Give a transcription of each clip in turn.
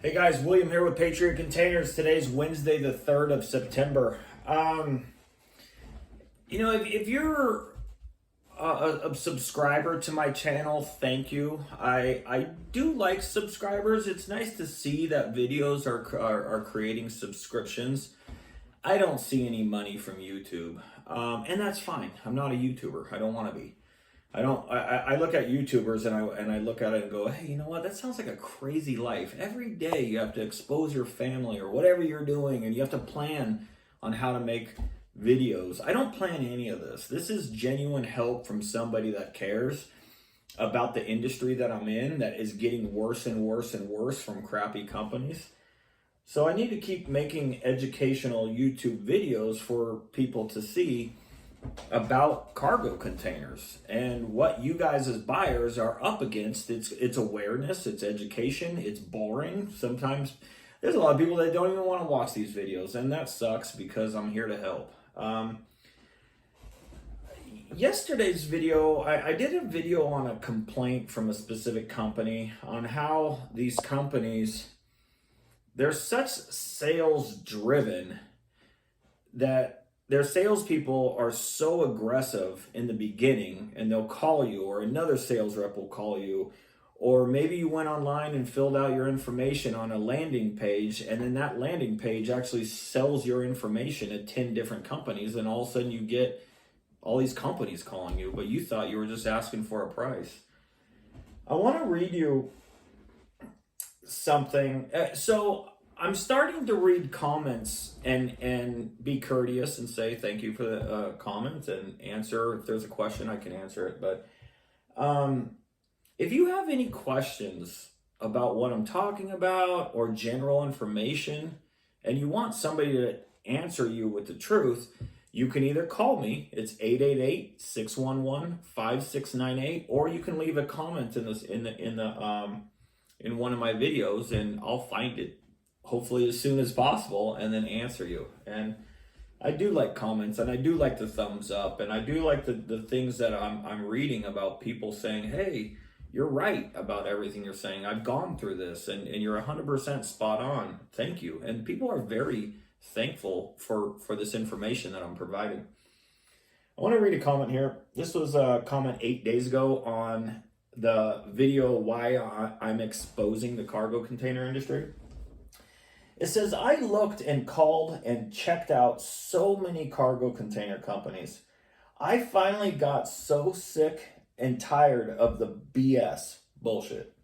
Hey guys, William here with Patriot Containers. Today's Wednesday, the 3rd of September. If you're a subscriber to my channel, thank you. I do like subscribers. It's nice to see that videos are creating subscriptions. I don't see any money from YouTube, and that's fine. I'm not a YouTuber. I don't want to be. I look at YouTubers and I look at it and go, hey, you know what? That sounds like a crazy life. Every day you have to expose your family or whatever you're doing, and you have to plan on how to make videos. I don't plan any of this. This is genuine help from somebody that cares about the industry that I'm in, that is getting worse and worse and worse from crappy companies. So I need to keep making educational YouTube videos for people to see about cargo containers and what you guys as buyers are up against. It's awareness, it's education, it's boring. Sometimes there's a lot of people that don't even want to watch these videos, and that sucks because I'm here to help. Yesterday's video, I did a video on a complaint from a specific company on how these companies, they're such sales driven that their salespeople are so aggressive in the beginning, and they'll call you, or another sales rep will call you, or maybe you went online and filled out your information on a landing page, and then that landing page actually sells your information at 10 different companies, and all of a sudden you get all these companies calling you, but you thought you were just asking for a price. I want to read you something. So I'm starting to read comments and be courteous and say thank you for the comments and answer. If there's a question, I can answer it. But if you have any questions about what I'm talking about or general information, and you want somebody to answer you with the truth, you can either call me. It's 888-611-5698, or you can leave a comment in one of my videos, and I'll find it hopefully as soon as possible and then answer you. And I do like comments, and I do like the thumbs up, and I do like the things that I'm reading about people saying, hey, you're right about everything you're saying. I've gone through this, and you're 100% spot on. Thank you. And people are very thankful for this information that I'm providing. I want to read a comment here. This was a comment 8 days ago on the video why I'm exposing the cargo container industry. It says, I looked and called and checked out so many cargo container companies. I finally got so sick and tired of the BS bullshit.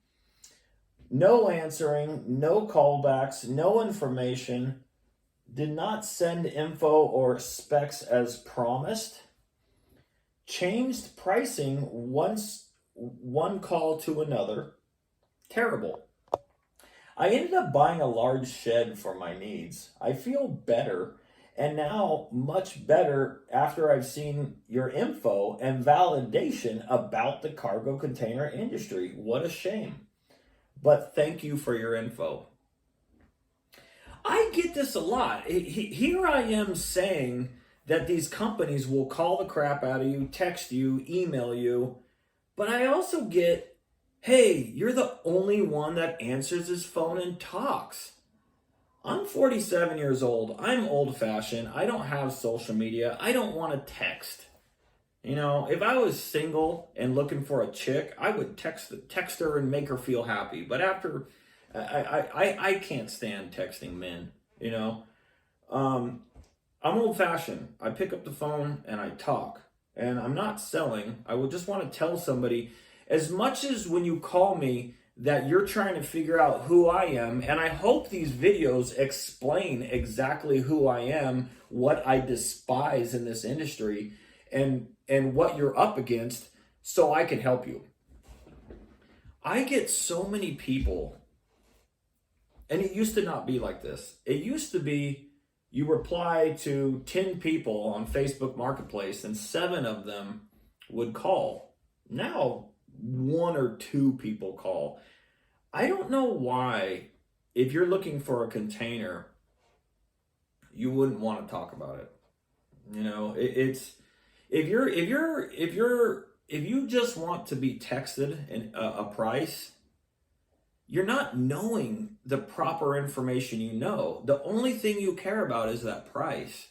No answering, no callbacks, no information, did not send info or specs as promised, changed pricing one call to another. Terrible. I ended up buying a large shed for my needs. I feel better, and now much better after I've seen your info and validation about the cargo container industry. What a shame. But thank you for your info. I get this a lot. Here I am saying that these companies will call the crap out of you, text you, email you, but I also get, hey, you're the only one that answers his phone and talks. I'm 47 years old. I'm old-fashioned. I don't have social media. I don't want to text. You know, if I was single and looking for a chick, I would text her and make her feel happy. But after, I can't stand texting men, you know. I'm old-fashioned. I pick up the phone and I talk. And I'm not selling. I would just want to tell somebody, as much as when you call me, that you're trying to figure out who I am, and I hope these videos explain exactly who I am, what I despise in this industry, and what you're up against, so I can help you. I get so many people, and it used to not be like this. It used to be you reply to 10 people on Facebook Marketplace, and 7 of them would call. Now, 1 or 2 people call. I don't know why, if you're looking for a container, you wouldn't want to talk about it. You know, it's if you just want to be texted a price, you're not knowing the proper information you know. The only thing you care about is that price.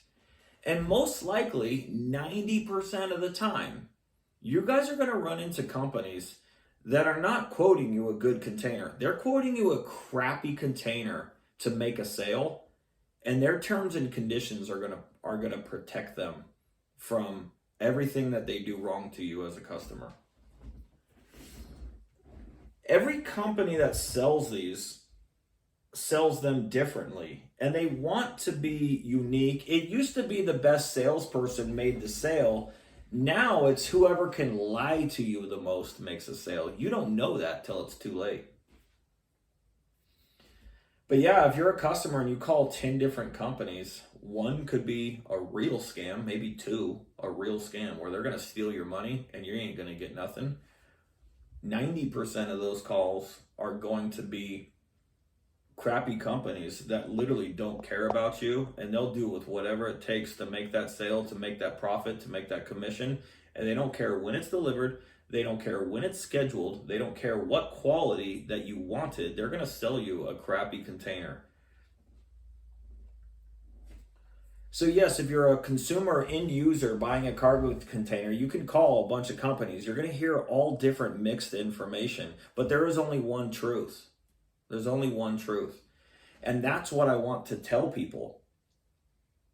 And most likely, 90% of the time, you guys are going to run into companies that are not quoting you a good container. They're quoting you a crappy container to make a sale, and their terms and conditions are going to protect them from everything that they do wrong to you as a customer. Every company that sells these sells them differently, and they want to be unique. It used to be the best salesperson made the sale. Now it's whoever can lie to you the most makes a sale. You don't know that till it's too late. But yeah, if you're a customer and you call 10 different companies, one could be a real scam, maybe two, a real scam where they're going to steal your money and you ain't going to get nothing. 90% of those calls are going to be crappy companies that literally don't care about you, and they'll do with whatever it takes to make that sale, to make that profit, to make that commission. And they don't care when it's delivered. They don't care when it's scheduled. They don't care what quality that you wanted. They're going to sell you a crappy container. So yes, if you're a consumer end user buying a cargo container, you can call a bunch of companies. You're going to hear all different mixed information, but there is only one truth. There's only one truth. And that's what I want to tell people.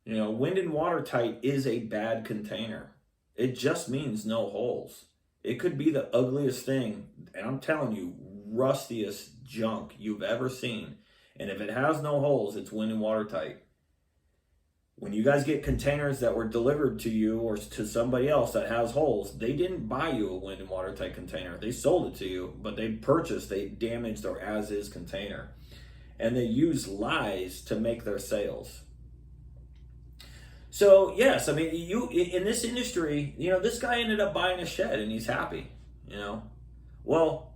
You know, wind and watertight is a bad container. It just means no holes. It could be the ugliest thing, and I'm telling you, rustiest junk you've ever seen. And if it has no holes, it's wind and watertight. When you guys get containers that were delivered to you or to somebody else that has holes, they didn't buy you a wind and watertight container. They sold it to you, but they damaged their as-is container. And they use lies to make their sales. So yes, I mean, you in this industry, you know, this guy ended up buying a shed and he's happy, you know. Well,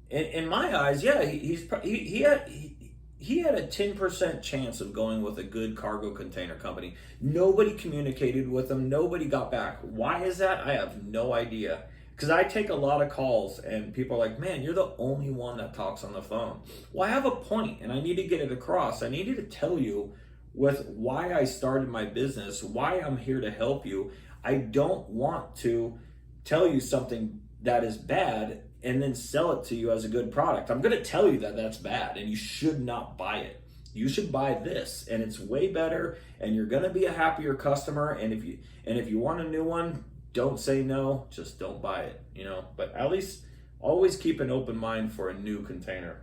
in my eyes, yeah, he had a 10% chance of going with a good cargo container company. Nobody communicated with him. Nobody got back. Why is that? I have no idea. Because I take a lot of calls and people are like, man, you're the only one that talks on the phone. Well, I have a point and I need to get it across. I needed to tell you with why I started my business, why I'm here to help you. I don't want to tell you something that is bad and then sell it to you as a good product. I'm going to tell you that that's bad and you should not buy it. You should buy this and it's way better and you're going to be a happier customer. And if you want a new one, don't say no, just don't buy it, you know. But at least always keep an open mind for a new container.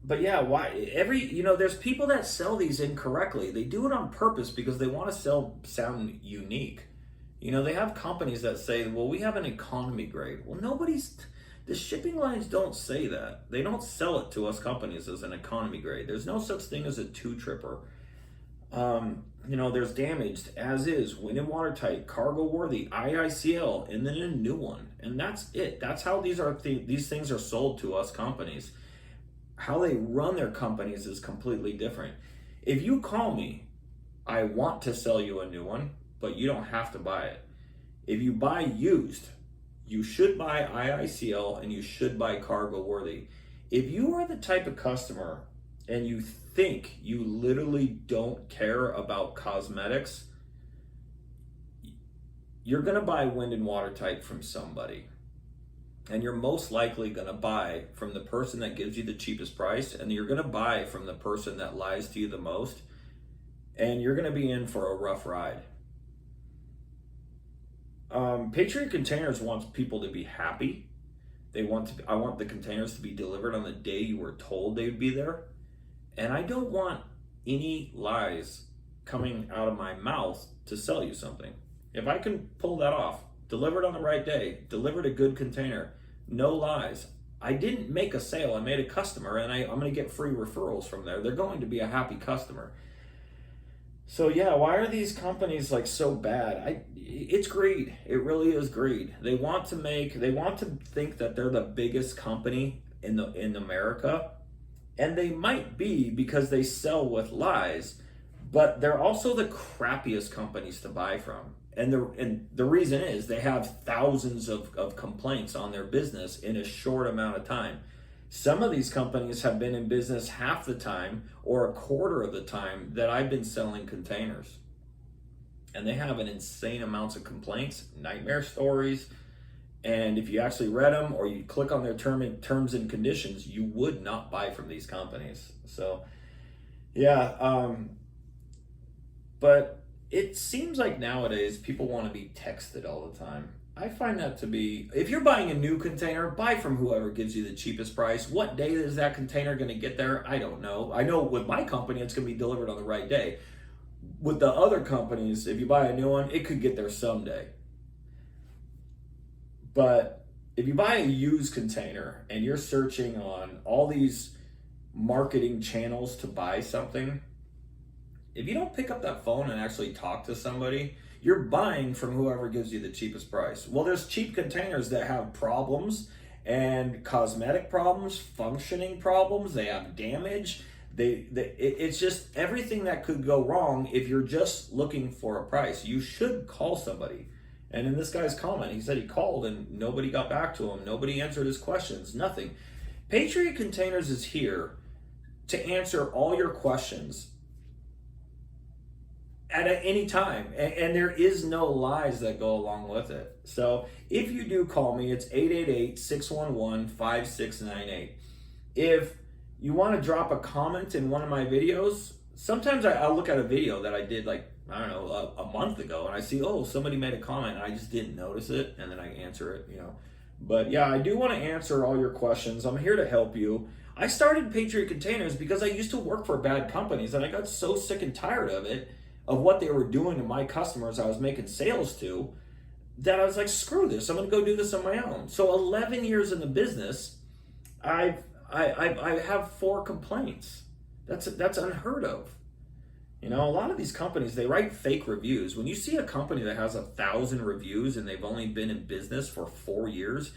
But yeah, there's people that sell these incorrectly. They do it on purpose because they want to sound unique. You know, they have companies that say, well, we have an economy grade. Well, the shipping lines don't say that. They don't sell it to us companies as an economy grade. There's no such thing as a two-tripper. You know, there's damaged, as is, wind and watertight, cargo worthy, IICL, and then a new one. And that's it. That's how these things are sold to us companies. How they run their companies is completely different. If you call me, I want to sell you a new one, but you don't have to buy it. If you buy used, you should buy IICL and you should buy cargo worthy. If you are the type of customer and you think you literally don't care about cosmetics, you're going to buy wind and watertight from somebody. And you're most likely going to buy from the person that gives you the cheapest price, and you're going to buy from the person that lies to you the most, and you're going to be in for a rough ride. Patriot Containers wants people to be happy. I want the containers to be delivered on the day you were told they would be there. And I don't want any lies coming out of my mouth to sell you something. If I can pull that off, delivered on the right day, delivered a good container, no lies. I didn't make a sale, I made a customer, and I'm going to get free referrals from there. They're going to be a happy customer. So yeah, why are these companies like so bad? It's greed. It really is greed. They want to think that they're the biggest company in America, and they might be because they sell with lies, but they're also the crappiest companies to buy from. And the reason is they have thousands of complaints on their business in a short amount of time. Some of these companies have been in business half the time or a quarter of the time that I've been selling containers. And they have an insane amounts of complaints, nightmare stories. And if you actually read them or you click on their terms and conditions, you would not buy from these companies. So, yeah. But it seems like nowadays people want to be texted all the time. I find that to be, if you're buying a new container, buy from whoever gives you the cheapest price. What day is that container going to get there? I don't know. I know with my company, it's going to be delivered on the right day. With the other companies, if you buy a new one, it could get there someday. But if you buy a used container and you're searching on all these marketing channels to buy something, if you don't pick up that phone and actually talk to somebody, you're buying from whoever gives you the cheapest price. Well, there's cheap containers that have problems and cosmetic problems, functioning problems, they have damage. It's just everything that could go wrong if you're just looking for a price. You should call somebody. And in this guy's comment, he said he called and nobody got back to him. Nobody answered his questions, nothing. Patriot Containers is here to answer all your questions at any time. And there is no lies that go along with it. So if you do call me, it's 888-611-5698. If you want to drop a comment in one of my videos, sometimes I'll look at a video that I did like, I don't know, a month ago, and I see, oh, somebody made a comment and I just didn't notice it, and then I answer it, But yeah, I do want to answer all your questions. I'm here to help you. I started Patriot Containers because I used to work for bad companies and I got so sick and tired of it, of what they were doing to my customers I was making sales to, that I was like, screw this, I'm going to go do this on my own. So 11 years in the business, I have 4 complaints. That's unheard of. A lot of these companies, they write fake reviews. When you see a company that has 1,000 reviews and they've only been in business for 4 years,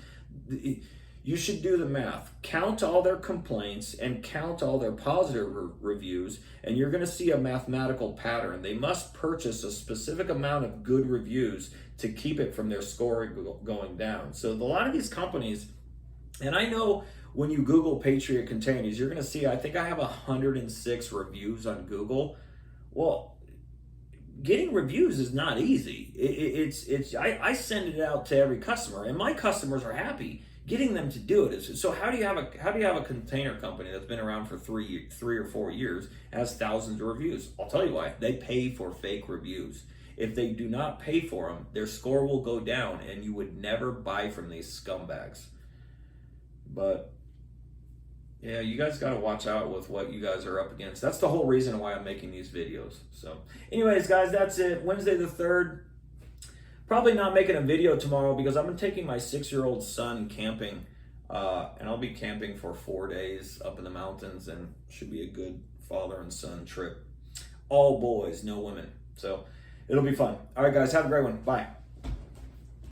you should do the math. Count all their complaints and count all their positive reviews, and you're going to see a mathematical pattern. They must purchase a specific amount of good reviews to keep it from their score going down. So a lot of these companies, and I know when you Google Patriot Containers, you're going to see, I think I have 106 reviews on Google. Well, getting reviews is not easy. I send it out to every customer, and my customers are happy. Getting them to do it is so. How do you have a container company that's been around for 3 or 4 years, has thousands of reviews? I'll tell you why. They pay for fake reviews. If they do not pay for them, their score will go down, and you would never buy from these scumbags. But yeah, you guys got to watch out with what you guys are up against. That's the whole reason why I'm making these videos. So anyways, guys, that's it. Wednesday the 3rd. Probably not making a video tomorrow because I'm taking my 6-year-old son camping. And I'll be camping for 4 days up in the mountains, and should be a good father and son trip. All boys, no women. So it'll be fun. All right, guys, have a great one. Bye.